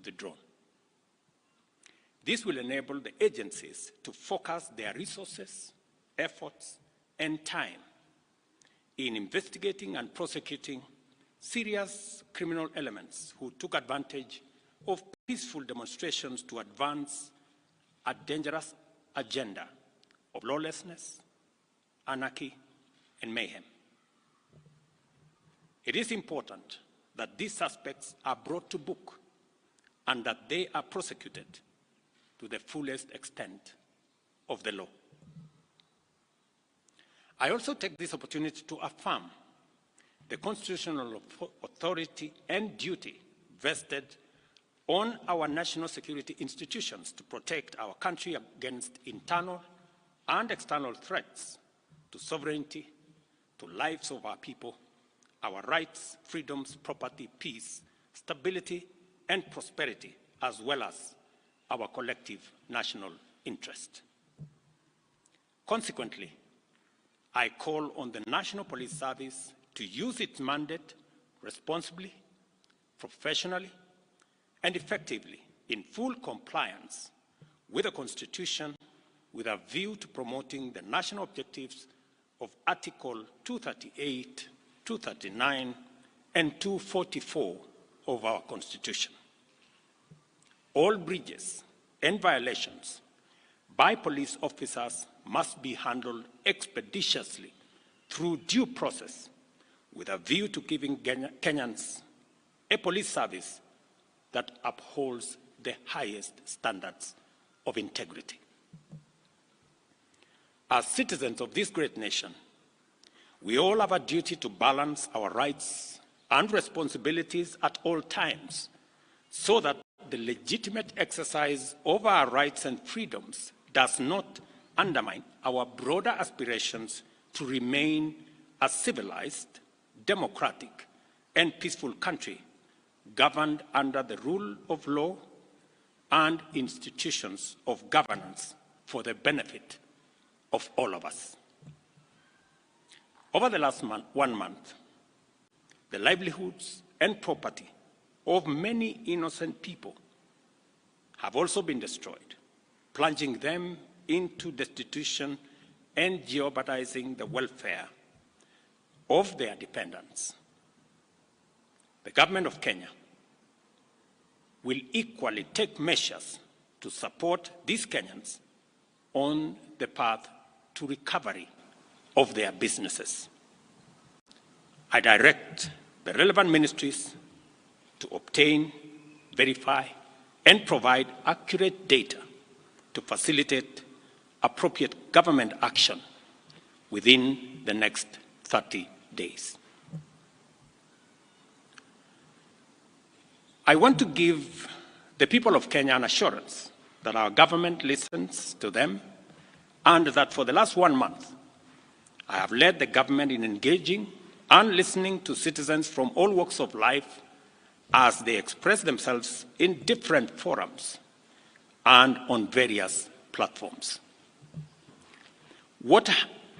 withdrawn. This will enable the agencies to focus their resources, efforts, and time in investigating and prosecuting serious criminal elements who took advantage of peaceful demonstrations to advance a dangerous agenda of lawlessness, anarchy, and mayhem. It is important that these suspects are brought to book and that they are prosecuted to the fullest extent of the law. I also take this opportunity to affirm the constitutional authority and duty vested on our national security institutions to protect our country against internal and external threats to sovereignty, to lives of our people, our rights, freedoms, property, peace, stability, and prosperity, as well as our collective national interest. Consequently, I call on the National Police Service to use its mandate responsibly, professionally, and effectively in full compliance with the Constitution with a view to promoting the national objectives of Article 238, 239, and 244 of our Constitution. All breaches and violations by police officers must be handled expeditiously through due process with a view to giving Kenyans a police service that upholds the highest standards of integrity. As citizens of this great nation, we all have a duty to balance our rights and responsibilities at all times so that the legitimate exercise of our rights and freedoms does not undermine our broader aspirations to remain a civilized, democratic, and peaceful country governed under the rule of law and institutions of governance for the benefit of all of us. Over the last 1 month, the livelihoods and property of many innocent people have also been destroyed, plunging them into destitution and jeopardizing the welfare of their dependents. The government of Kenya will equally take measures to support these Kenyans on the path to recovery of their businesses. I direct the relevant ministries to obtain, verify, and provide accurate data to facilitate appropriate government action within the next 30 days. I want to give the people of Kenya an assurance that our government listens to them and that for the last 1 month, I have led the government in engaging and listening to citizens from all walks of life as they express themselves in different forums and on various platforms. What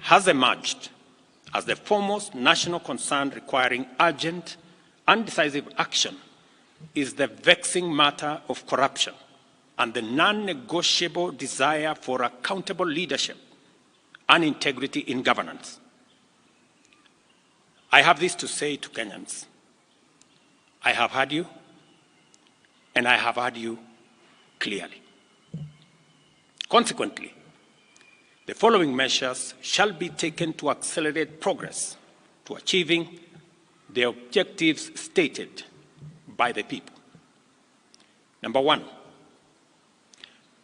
has emerged as the foremost national concern requiring urgent and decisive action is the vexing matter of corruption and the non-negotiable desire for accountable leadership and integrity in governance. I have this to say to Kenyans. I have heard you, and I have heard you clearly. Consequently, the following measures shall be taken to accelerate progress to achieving the objectives stated by the people. Number 1,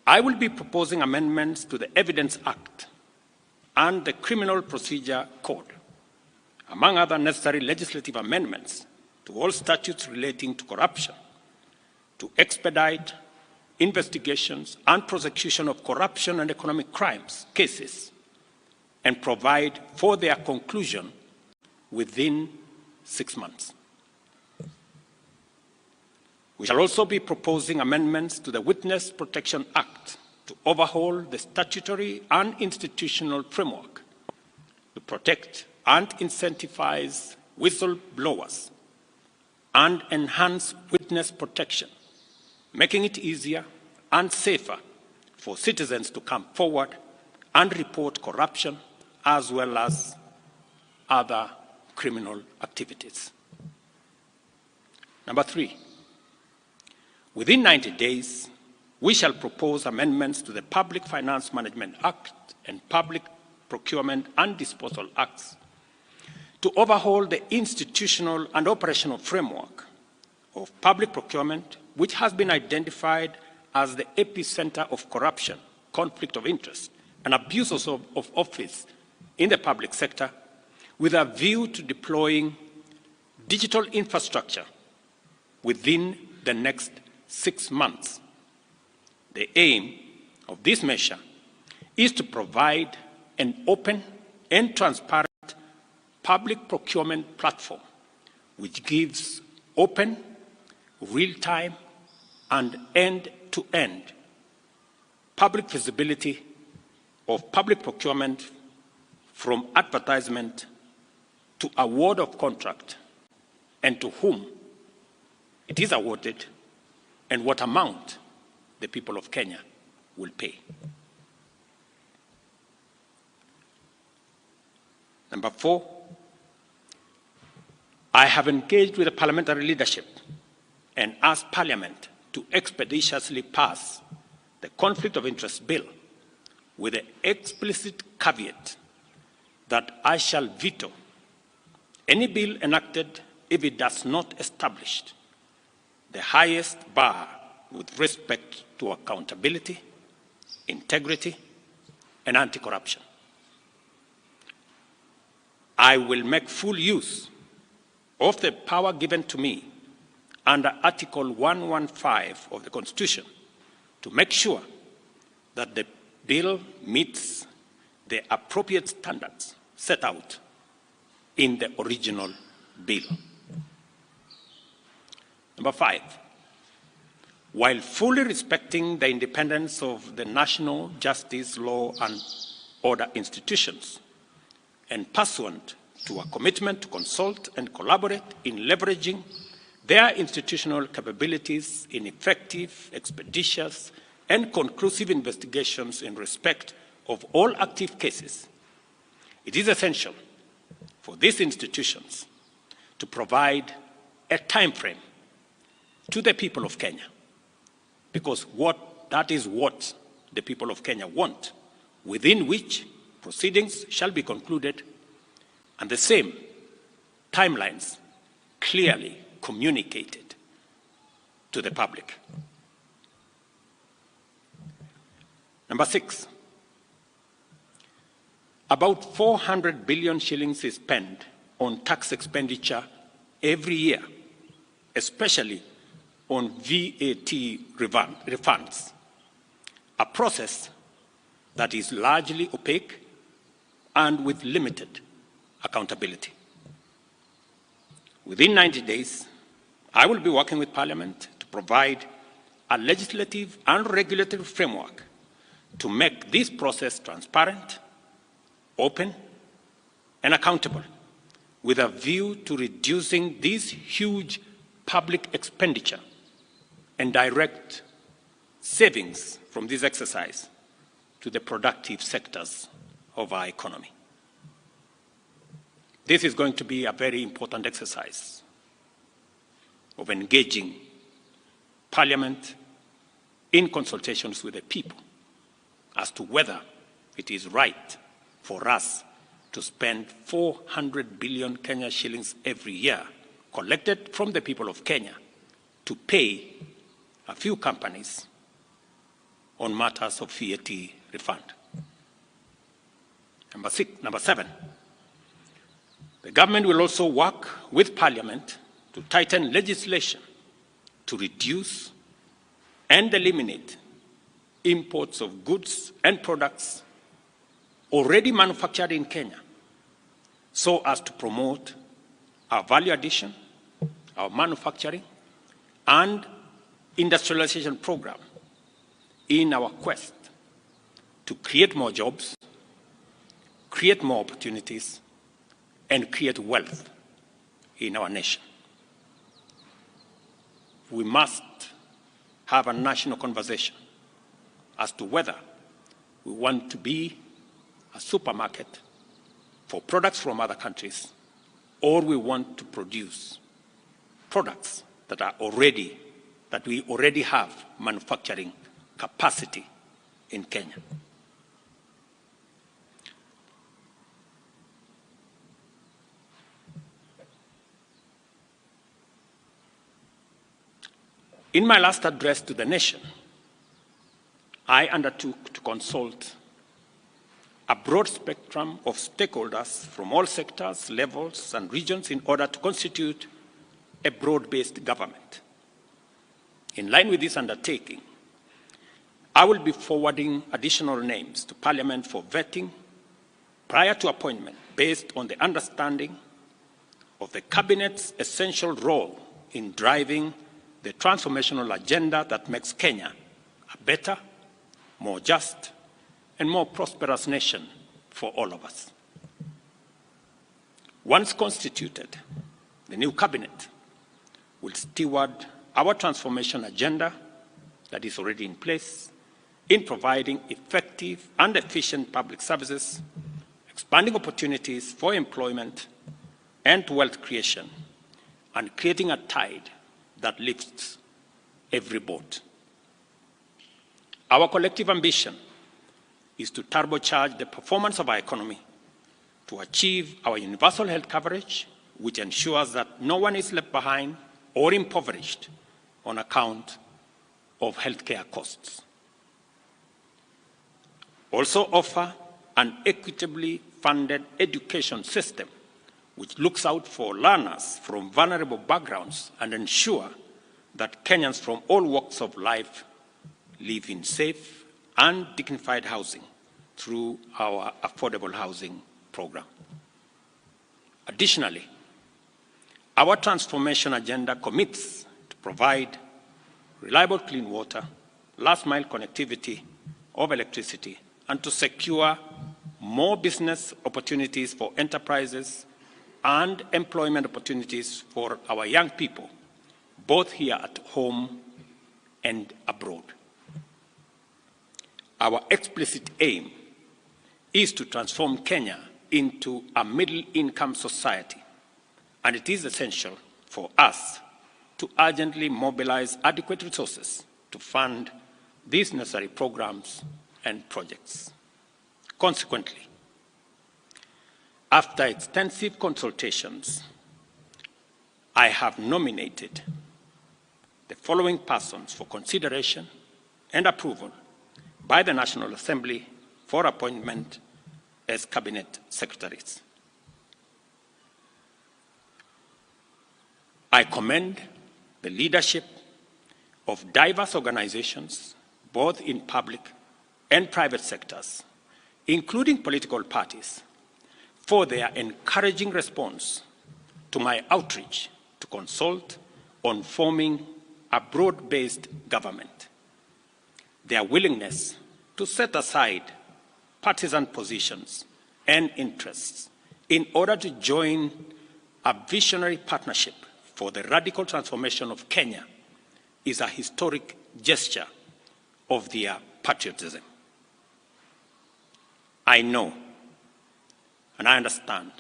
I will be proposing amendments to the Evidence Act and the Criminal Procedure Code, among other necessary legislative amendments to all statutes relating to corruption, to expedite investigations and prosecution of corruption and economic crimes cases, and provide for their conclusion within 6 months. We shall also be proposing amendments to the Witness Protection Act to overhaul the statutory and institutional framework to protect and incentivize whistleblowers and enhance witness protection making it easier and safer for citizens to come forward and report corruption as well as other criminal activities. Number 3, within 90 days, we shall propose amendments to the Public Finance Management Act and Public Procurement and Disposal Acts to overhaul the institutional and operational framework of public procurement, which has been identified as the epicenter of corruption, conflict of interest, and abuses of office in the public sector, with a view to deploying digital infrastructure within the next 6 months. The aim of this measure is to provide an open and transparent public procurement platform which gives open, real-time, and end-to-end public visibility of public procurement from advertisement to award of contract and to whom it is awarded and what amount the people of Kenya will pay. Number 4, I have engaged with the parliamentary leadership and asked Parliament to expeditiously pass the Conflict of Interest Bill with the explicit caveat that I shall veto any bill enacted if it does not establish the highest bar with respect to accountability, integrity, and anti-corruption. I will make full use of the power given to me under Article 115 of the Constitution to make sure that the bill meets the appropriate standards set out in the original bill. Number 5, while fully respecting the independence of the national justice, law, and order institutions, and pursuant to a commitment to consult and collaborate in leveraging their institutional capabilities in effective, expeditious, and conclusive investigations in respect of all active cases, it is essential for these institutions to provide a time frame to the people of Kenya, because that is what the people of Kenya want, within which proceedings shall be concluded, and the same timelines clearly communicated to the public. Number 6, about 400 billion shillings is spent on tax expenditure every year, especially on VAT refunds, a process that is largely opaque and with limited accountability. Within 90 days, I will be working with Parliament to provide a legislative and regulatory framework to make this process transparent, open, and accountable, with a view to reducing this huge public expenditure and direct savings from this exercise to the productive sectors of our economy. This is going to be a very important exercise of engaging Parliament in consultations with the people as to whether it is right for us to spend 400 billion Kenya shillings every year collected from the people of Kenya to pay a few companies on matters of VAT refund. Number 7, the government will also work with Parliament to tighten legislation to reduce and eliminate imports of goods and products already manufactured in Kenya, so as to promote our value addition, our manufacturing, and industrialization program in our quest to create more jobs, create more opportunities, and create wealth in our nation. We must have a national conversation as to whether we want to be a supermarket for products from other countries, or we want to produce products that we already have manufacturing capacity in Kenya. In my last address to the nation, I undertook to consult a broad spectrum of stakeholders from all sectors, levels, and regions in order to constitute a broad-based government. In line with this undertaking, I will be forwarding additional names to Parliament for vetting prior to appointment based on the understanding of the Cabinet's essential role in driving the transformational agenda that makes Kenya a better, more just, and more prosperous nation for all of us. Once constituted, the new cabinet will steward our transformation agenda that is already in place in providing effective and efficient public services, expanding opportunities for employment and wealth creation, and creating a tide that lifts every boat. Our collective ambition is to turbocharge the performance of our economy to achieve our universal health coverage, which ensures that no one is left behind or impoverished on account of healthcare costs. Also offer an equitably funded education system which looks out for learners from vulnerable backgrounds and ensure that Kenyans from all walks of life live in safe and dignified housing through our affordable housing program. Additionally, our transformation agenda commits to provide reliable clean water, last-mile connectivity of electricity, and to secure more business opportunities for enterprises and employment opportunities for our young people, both here at home and abroad. Our explicit aim is to transform Kenya into a middle-income society, and it is essential for us to urgently mobilize adequate resources to fund these necessary programs and projects. Consequently, after extensive consultations, I have nominated the following persons for consideration and approval by the National Assembly for appointment as cabinet secretaries. I commend the leadership of diverse organizations, both in public and private sectors, including political parties, for their encouraging response to my outreach to consult on forming a broad-based government. Their willingness to set aside partisan positions and interests in order to join a visionary partnership for the radical transformation of Kenya is a historic gesture of their patriotism. I know and I understand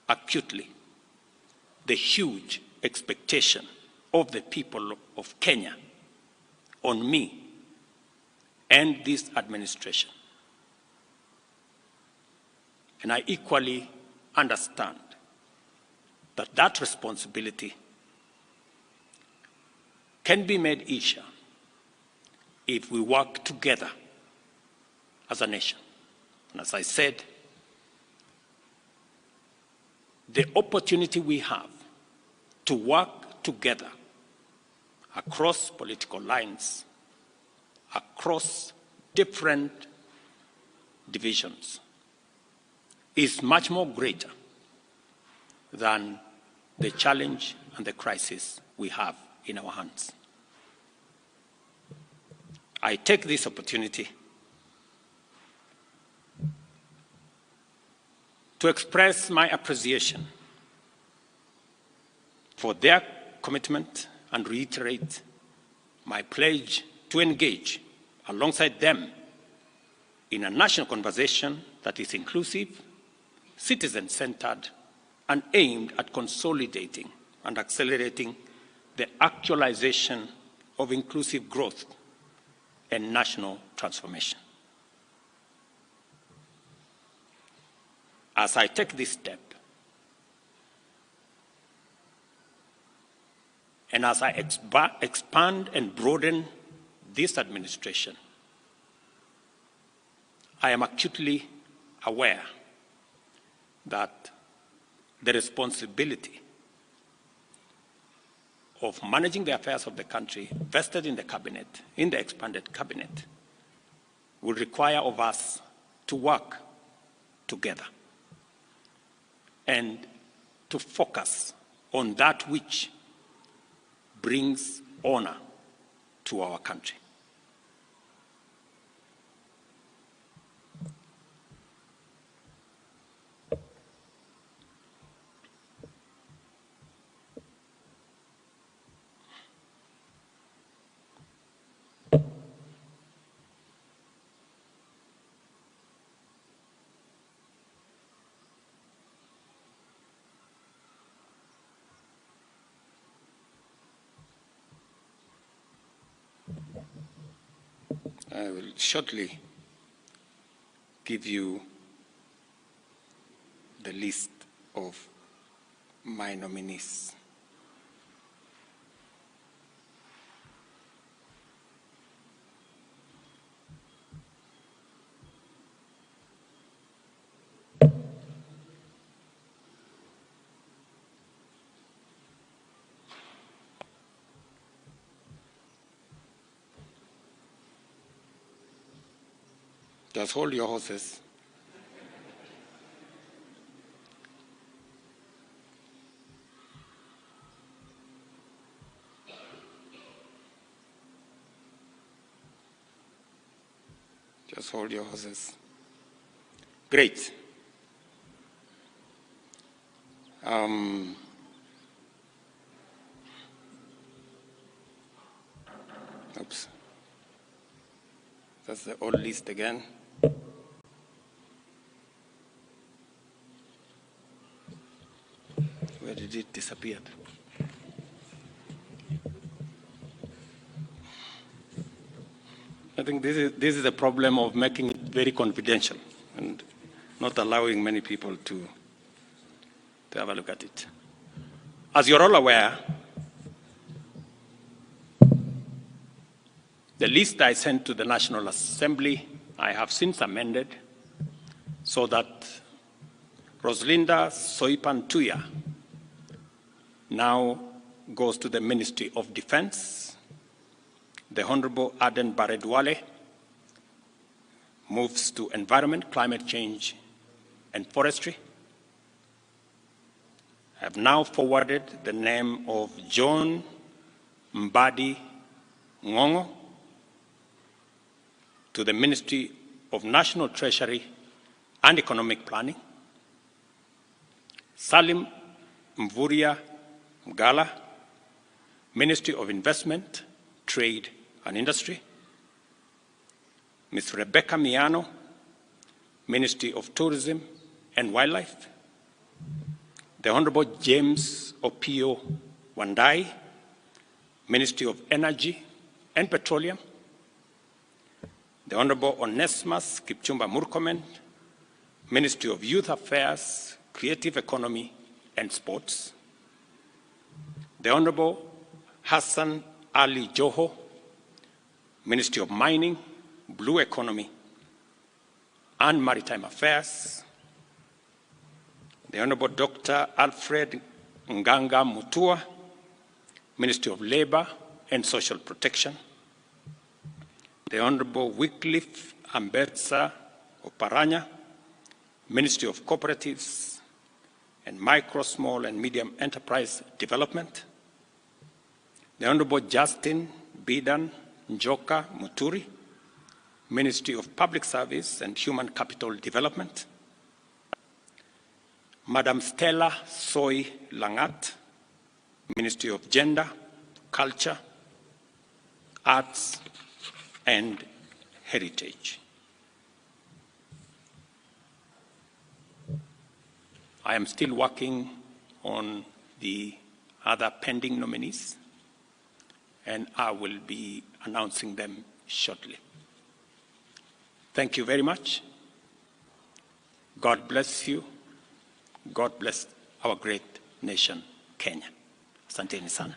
acutely the huge expectation of the people of Kenya on me and this administration. And I equally understand that that responsibility can be made easier if we work together as a nation. And as I said, the opportunity we have to work together across political lines, across different divisions, is much more greater than the challenge and the crisis we have in our hands. I take this opportunity to express my appreciation for their commitment and reiterate my pledge to engage alongside them in a national conversation that is inclusive, citizen-centered, and aimed at consolidating and accelerating the actualization of inclusive growth and national transformation. As I take this step, and as I expand and broaden this administration, I am acutely aware that the responsibility of managing the affairs of the country vested in the cabinet, in the expanded cabinet, will require of us to work together and to focus on that which brings honor to our country. I will shortly give you the list of my nominees. Just hold your horses. Just hold your horses. Great. Oops. That's the old list again. Where did it disappear? I think this is the problem of making it very confidential and not allowing many people to have a look at it. As you're all aware, the list I sent to the National Assembly, I have since amended so that Roslinda Soipan Tuya now goes to the Ministry of Defense. The Honorable Aden Baredwale moves to Environment, Climate Change, and Forestry. I have now forwarded the name of John Mbadi Ngongo to the Ministry of National Treasury and Economic Planning. Salim Mvuria Mgala, Ministry of Investment, Trade and Industry. Ms. Rebecca Miano, Ministry of Tourism and Wildlife. The Honorable James Opio Wandai, Ministry of Energy and Petroleum. The Honorable Onesimus Kipchumba Murkomen, Ministry of Youth Affairs, Creative Economy and Sports. The Honorable Hassan Ali Joho, Ministry of Mining, Blue Economy and Maritime Affairs. The Honorable Dr. Alfred Nganga Mutua, Ministry of Labor and Social Protection. The Honorable Wycliffe Ambetsa Oparanya, Ministry of Cooperatives and Micro, Small and Medium Enterprise Development. The Honorable Justin Bidan Njoka Muturi, Ministry of Public Service and Human Capital Development. Madam Stella Soy Langat, Ministry of Gender, Culture arts, and heritage. I am still working on the other pending nominees, and I will be announcing them shortly. Thank you very much. God bless you. God bless our great nation, Kenya. Asanteni sana.